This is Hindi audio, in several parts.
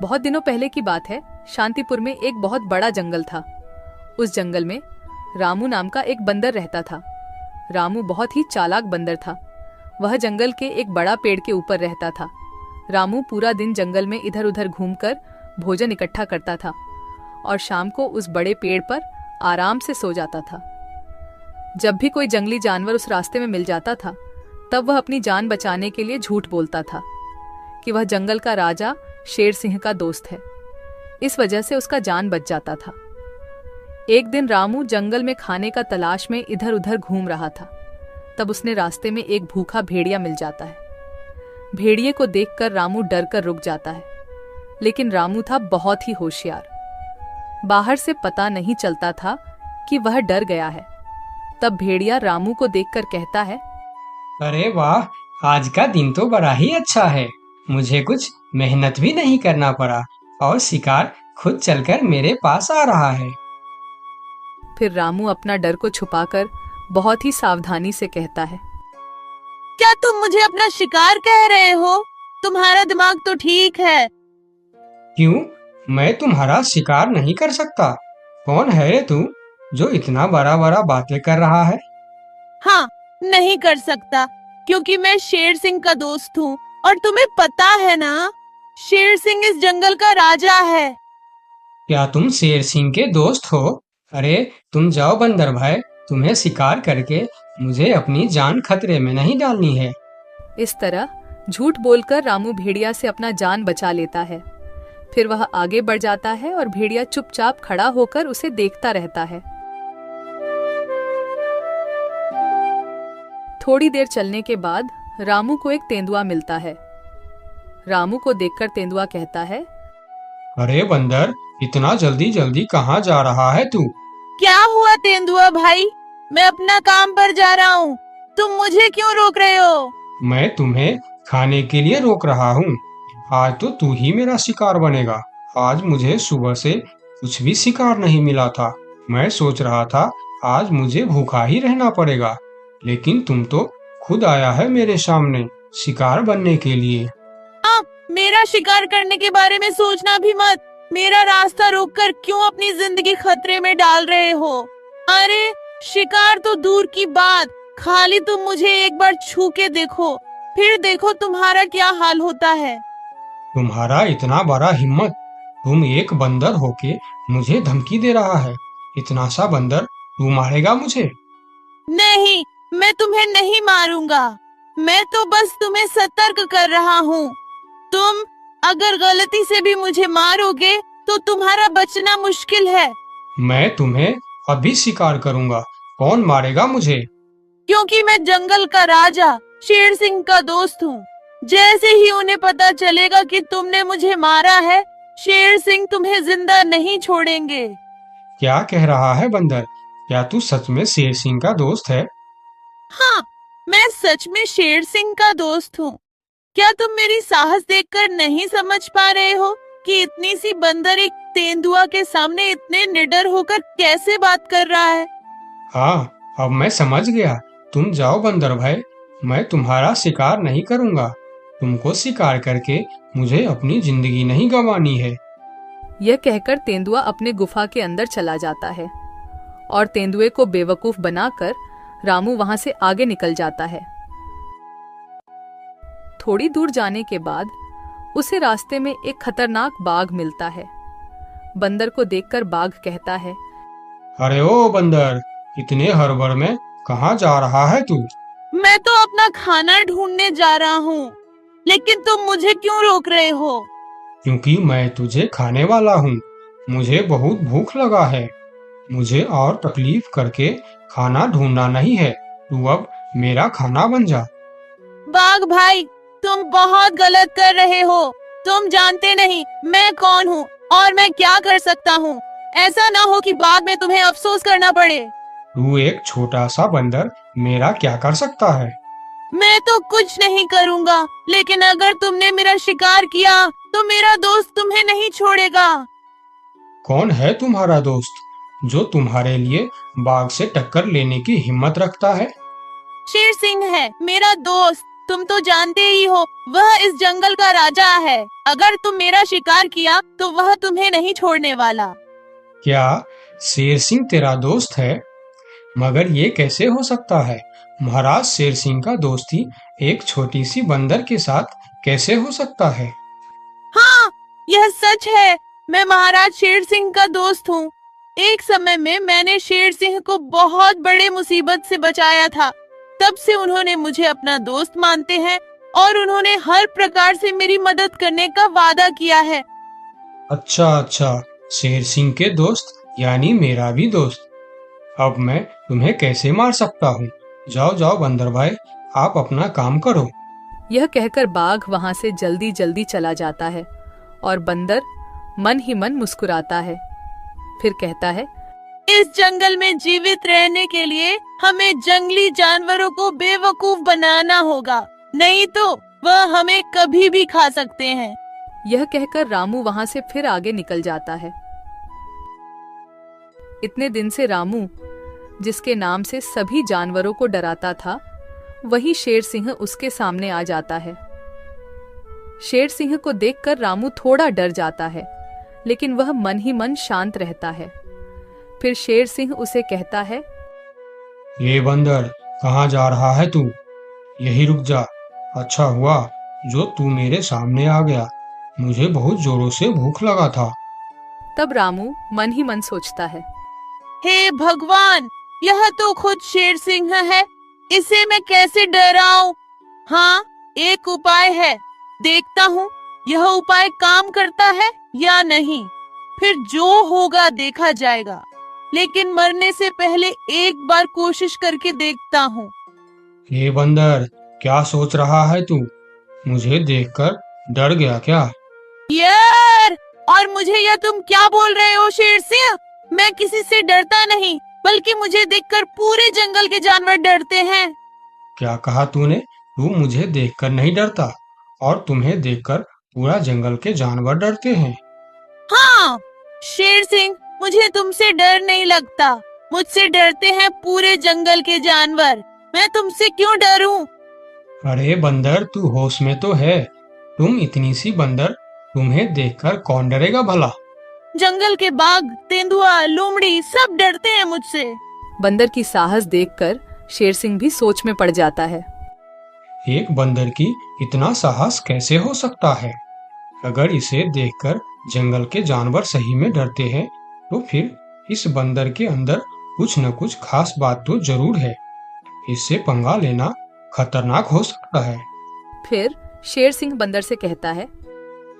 बहुत दिनों पहले की बात है। शांतिपुर में एक बहुत बड़ा जंगल था। उस जंगल में रामू नाम का एक बंदर रहता था। रामू बहुत ही चालाक बंदर था। वह जंगल के एक बड़ा पेड़ के ऊपर रहता था। रामू पूरा दिन जंगल में इधर उधर घूमकर भोजन इकट्ठा करता था और शाम को उस बड़े पेड़ पर आराम से सो जाता था। जब भी कोई जंगली जानवर उस रास्ते में मिल जाता था, तब वह अपनी जान बचाने के लिए झूठ बोलता था कि वह जंगल का राजा शेर सिंह का दोस्त है। इस वजह से उसका जान बच जाता था। एक दिन रामू जंगल में खाने का तलाश में इधर उधर घूम रहा था। तब उसने रास्ते में एक भूखा भेड़िया मिल जाता है। भेड़िए को देखकर रामू डर कर रुक जाता है, लेकिन रामू था बहुत ही होशियार। बाहर से पता नहीं चलता था कि वह डर गया है। तब भेड़िया रामू को देखकर कहता है, अरे वाह, आज का दिन तो बड़ा ही अच्छा है। मुझे कुछ मेहनत भी नहीं करना पड़ा और शिकार खुद चलकर मेरे पास आ रहा है। फिर रामू अपना डर को छुपाकर बहुत ही सावधानी से कहता है, क्या तुम मुझे अपना शिकार कह रहे हो? तुम्हारा दिमाग तो ठीक है। क्यों? मैं तुम्हारा शिकार नहीं कर सकता। कौन है रे तू जो इतना बड़ा बड़ा बातें कर रहा है? हाँ, नहीं कर सकता, क्योंकि मैं शेर सिंह का दोस्त हूँ और तुम्हें पता है ना, शेर सिंह इस जंगल का राजा है। क्या तुम शेर सिंह के दोस्त हो? अरे तुम जाओ बंदर भाई, तुम्हें शिकार करके मुझे अपनी जान खतरे में नहीं डालनी है। इस तरह झूठ बोलकर रामू भेड़िया से अपना जान बचा लेता है। फिर वह आगे बढ़ जाता है और भेड़िया चुपचाप खड़ा होकर उसे देखता रहता है। थोड़ी देर चलने के बाद रामू को एक तेंदुआ मिलता है। रामू को देखकर तेंदुआ कहता है, अरे बंदर, इतना जल्दी जल्दी कहाँ जा रहा है तू? क्या हुआ तेंदुआ भाई? मैं अपना काम पर जा रहा हूँ, तुम मुझे क्यों रोक रहे हो? मैं तुम्हें खाने के लिए रोक रहा हूँ। आज तो तू ही मेरा शिकार बनेगा। आज मुझे सुबह से कुछ भी शिकार नहीं मिला था। मैं सोच रहा था आज मुझे भूखा ही रहना पड़ेगा, लेकिन तुम तो खुद आया है मेरे सामने शिकार बनने के लिए। मेरा शिकार करने के बारे में सोचना भी मत। मेरा रास्ता रोककर क्यों अपनी जिंदगी खतरे में डाल रहे हो? अरे शिकार तो दूर की बात, खाली तुम मुझे एक बार छू के देखो, फिर देखो तुम्हारा क्या हाल होता है। तुम्हारा इतना बड़ा हिम्मत! तुम एक बंदर होके मुझे धमकी दे रहा है। इतना सा बंदर तू मारेगा मुझे? नहीं, मैं तुम्हें नहीं मारूंगा। मैं तो बस तुम्हें सतर्क कर रहा हूँ। तुम अगर गलती से भी मुझे मारोगे तो तुम्हारा बचना मुश्किल है। मैं तुम्हें अभी शिकार करूंगा। कौन मारेगा मुझे? क्योंकि मैं जंगल का राजा शेर सिंह का दोस्त हूँ। जैसे ही उन्हें पता चलेगा कि तुमने मुझे मारा है, शेर सिंह तुम्हें जिंदा नहीं छोड़ेंगे। क्या कह रहा है बंदर? क्या तू सच में शेर सिंह का दोस्त है? हाँ, मैं सच में शेर सिंह का दोस्त हूँ। क्या तुम मेरी साहस देखकर नहीं समझ पा रहे हो कि इतनी सी बंदर एक तेंदुआ के सामने इतने निडर होकर कैसे बात कर रहा है? हाँ, अब मैं समझ गया। तुम जाओ बंदर भाई, मैं तुम्हारा शिकार नहीं करूंगा। तुमको शिकार करके मुझे अपनी जिंदगी नहीं गंवानी है। यह कहकर तेंदुआ अपने गुफा के अंदर चला जाता है और तेंदुए को बेवकूफ बनाकर रामू वहां से आगे निकल जाता है। थोड़ी दूर जाने के बाद उसे रास्ते में एक खतरनाक बाघ मिलता है। बंदर को देखकर बाघ कहता है, अरे ओ बंदर, इतने हड़बड़ में कहाँ जा रहा है तू? मैं तो अपना खाना ढूंढने जा रहा हूँ, लेकिन तुम मुझे क्यों रोक रहे हो? क्योंकि मैं तुझे खाने वाला हूँ। मुझे बहुत भूख लगा है। मुझे और तकलीफ करके खाना ढूंढना नहीं है। तू अब मेरा खाना बन जा। बाघ भाई, तुम बहुत गलत कर रहे हो। तुम जानते नहीं मैं कौन हूँ और मैं क्या कर सकता हूँ। ऐसा ना हो कि बाद में तुम्हें अफसोस करना पड़े। तू एक छोटा सा बंदर मेरा क्या कर सकता है? मैं तो कुछ नहीं करूँगा, लेकिन अगर तुमने मेरा शिकार किया तो मेरा दोस्त तुम्हें नहीं छोड़ेगा। कौन है तुम्हारा दोस्त जो तुम्हारे लिए बाघ से टक्कर लेने की हिम्मत रखता है? शेर सिंह है मेरा दोस्त। तुम तो जानते ही हो वह इस जंगल का राजा है। अगर तुम मेरा शिकार किया तो वह तुम्हें नहीं छोड़ने वाला। क्या शेर सिंह तेरा दोस्त है? मगर ये कैसे हो सकता है? महाराज शेर सिंह का दोस्ती एक छोटी सी बंदर के साथ कैसे हो सकता है? हाँ, यह सच है। मैं महाराज शेर सिंह का दोस्त हूँ। एक समय में मैंने शेर सिंह को बहुत बड़े मुसीबत से बचाया था। तब से उन्होंने मुझे अपना दोस्त मानते हैं और उन्होंने हर प्रकार से मेरी मदद करने का वादा किया है। अच्छा अच्छा, शेर सिंह के दोस्त यानी मेरा भी दोस्त। अब मैं तुम्हें कैसे मार सकता हूँ? जाओ जाओ बंदर भाई, आप अपना काम करो। यह कहकर बाघ वहां से जल्दी जल्दी चला जाता है और बंदर मन ही मन मुस्कुराता है। फिर कहता है, इस जंगल में जीवित रहने के लिए हमें जंगली जानवरों को बेवकूफ बनाना होगा, नहीं तो वह हमें कभी भी खा सकते हैं। यह कहकर रामू वहां से फिर आगे निकल जाता है। इतने दिन से रामू, जिसके नाम से सभी जानवरों को डराता था, वही शेर सिंह उसके सामने आ जाता है। शेर सिंह को देखकर रामू थोड़ा डर जाता है, लेकिन वह मन ही मन शांत रहता है। फिर शेर सिंह उसे कहता है, ये बंदर, कहाँ जा रहा है तू? यही रुक जा। अच्छा हुआ जो तू मेरे सामने आ गया, मुझे बहुत जोरों से भूख लगा था। तब रामू मन ही मन सोचता है, हे भगवान, यह तो खुद शेर सिंह है, इसे मैं कैसे डराऊं? हाँ, एक उपाय है, देखता हूँ यह उपाय काम करता है या नहीं। फिर जो होगा देखा जाएगा, लेकिन मरने से पहले एक बार कोशिश करके देखता हूँ। ये बंदर, क्या सोच रहा है तू? मुझे देखकर डर गया क्या? यार, और मुझे यह तुम क्या बोल रहे हो शेर सिंह? मैं किसी से डरता नहीं, बल्कि मुझे देखकर पूरे जंगल के जानवर डरते हैं। क्या कहा तूने? तू मुझे देखकर नहीं डरता और तुम्हें देखकर पूरा जंगल के जानवर डरते हैं? हाँ शेर सिंह, मुझे तुमसे डर नहीं लगता, मुझसे डरते हैं पूरे जंगल के जानवर। मैं तुमसे क्यों डरूं? अरे बंदर, तू होश में तो है? तुम इतनी सी बंदर, तुम्हें देखकर कौन डरेगा भला? जंगल के बाघ, तेंदुआ, लोमड़ी सब डरते हैं मुझसे। बंदर की साहस देखकर शेर सिंह भी सोच में पड़ जाता है। एक बंदर की इतना साहस कैसे हो सकता है? अगर इसे देखकर जंगल के जानवर सही में डरते हैं, तो फिर इस बंदर के अंदर कुछ न कुछ खास बात तो जरूर है। इससे पंगा लेना खतरनाक हो सकता है। फिर शेर सिंह बंदर से कहता है,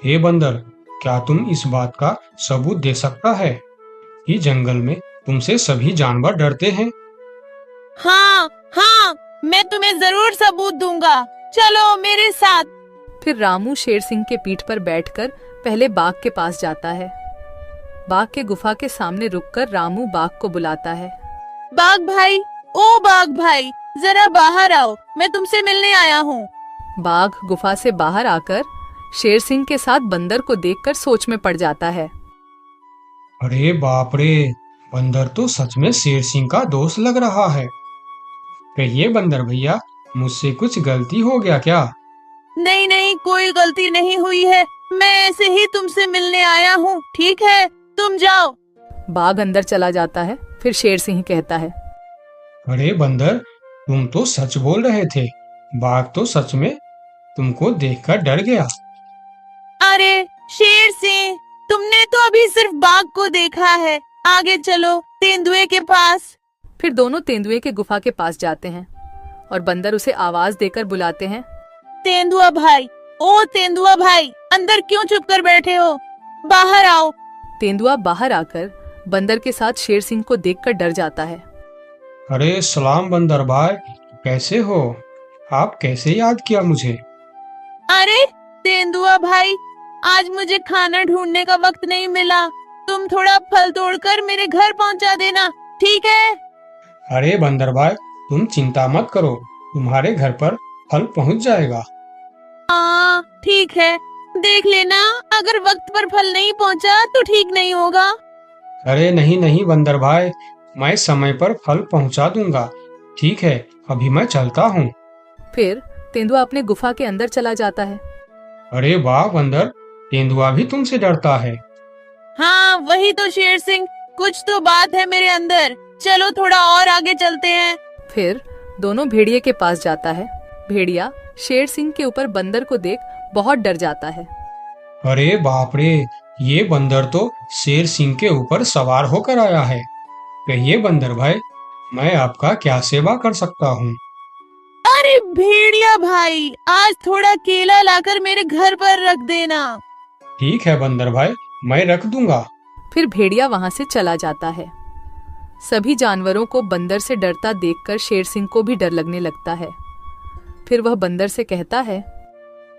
हे बंदर, क्या तुम इस बात का सबूत दे सकता है कि जंगल में तुमसे सभी जानवर डरते हैं? हाँ हाँ, मैं तुम्हें जरूर सबूत दूंगा, चलो मेरे साथ। फिर रामू शेर सिंह के पीठ पर बैठकर पहले बाघ के पास जाता है। बाघ के गुफा के सामने रुककर रामू बाघ को बुलाता है। बाघ भाई, ओ बाघ भाई, जरा बाहर आओ, मैं तुमसे मिलने आया हूँ। बाघ गुफा से बाहर आकर शेर सिंह के साथ बंदर को देखकर सोच में पड़ जाता है। अरे बाप रे, बंदर तो सच में शेर सिंह का दोस्त लग रहा है। कहिए बंदर भैया, मुझसे कुछ गलती हो गया क्या? नहीं नहीं, कोई गलती नहीं हुई है, मैं ऐसे ही तुमसे मिलने आया हूँ। ठीक है, तुम जाओ। बाघ अंदर चला जाता है। फिर शेर सिंह कहता है, अरे बंदर, तुम तो सच बोल रहे थे। बाघ तो सच में तुमको देखकर डर गया। अरे शेर सिंह, तुमने तो अभी सिर्फ बाघ को देखा है, आगे चलो तेंदुए के पास। फिर दोनों तेंदुए के गुफा के पास जाते हैं और बंदर उसे आवाज देकर बुलाते हैं। तेंदुआ भाई, ओ तेंदुआ भाई, अंदर क्यों चुप कर बैठे हो? बाहर आओ। तेंदुआ बाहर आकर बंदर के साथ शेर सिंह को देखकर डर जाता है। अरे सलाम बंदर भाई, कैसे हो? आप कैसे याद किया मुझे? अरे तेंदुआ भाई, आज मुझे खाना ढूंढने का वक्त नहीं मिला, तुम थोड़ा फल तोड़कर मेरे घर पहुंचा देना, ठीक है? अरे बंदर भाई, तुम चिंता मत करो, तुम्हारे घर पर फल पहुंच जाएगा। हाँ ठीक है, देख लेना, अगर वक्त पर फल नहीं पहुंचा तो ठीक नहीं होगा। अरे नहीं नहीं बंदर भाई, मैं समय पर फल पहुंचा दूंगा। ठीक है, अभी मैं चलता हूँ। फिर तेंदुआ अपने गुफा के अंदर चला जाता है। अरे वाह बंदर, तेंदुआ भी तुमसे डरता है। हाँ वही तो शेर सिंह, कुछ तो बात है मेरे अंदर। चलो थोड़ा और आगे चलते हैं। फिर दोनों भेड़िए के पास जाता है। भेड़िया शेर सिंह के ऊपर बंदर को देख बहुत डर जाता है। अरे बाप रे, ये बंदर तो शेर सिंह के ऊपर सवार होकर आया है। कहिए बंदर भाई, मैं आपका क्या सेवा कर सकता हूँ? अरे भेड़िया भाई, आज थोड़ा केला लाकर मेरे घर पर रख देना। ठीक है बंदर भाई, मैं रख दूंगा। फिर भेड़िया वहां से चला जाता है। सभी जानवरों को बंदर से डरता देखकर शेर सिंह को भी डर लगने लगता है। फिर वह बंदर से कहता है,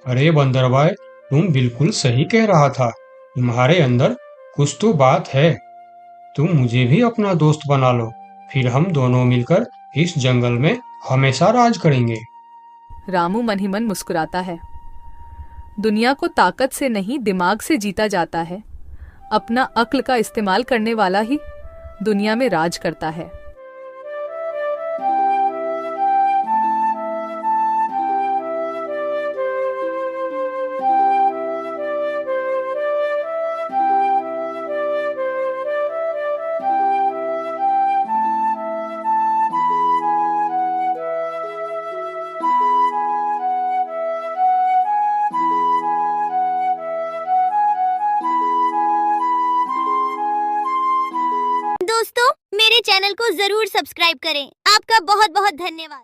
अरे बंदर भाई, तुम बिल्कुल सही कह रहा था। तुम्हारे अंदर कुछ तो बात है। तुम मुझे भी अपना दोस्त बना लो, फिर हम दोनों मिलकर इस जंगल में हमेशा राज करेंगे। रामू मन ही मन मुस्कुराता है। दुनिया को ताकत से नहीं दिमाग से जीता जाता है। अपना अक्ल का इस्तेमाल करने वाला ही दुनिया में राज करता है। दोस्तों मेरे चैनल को जरूर सब्सक्राइब करें। आपका बहुत बहुत धन्यवाद।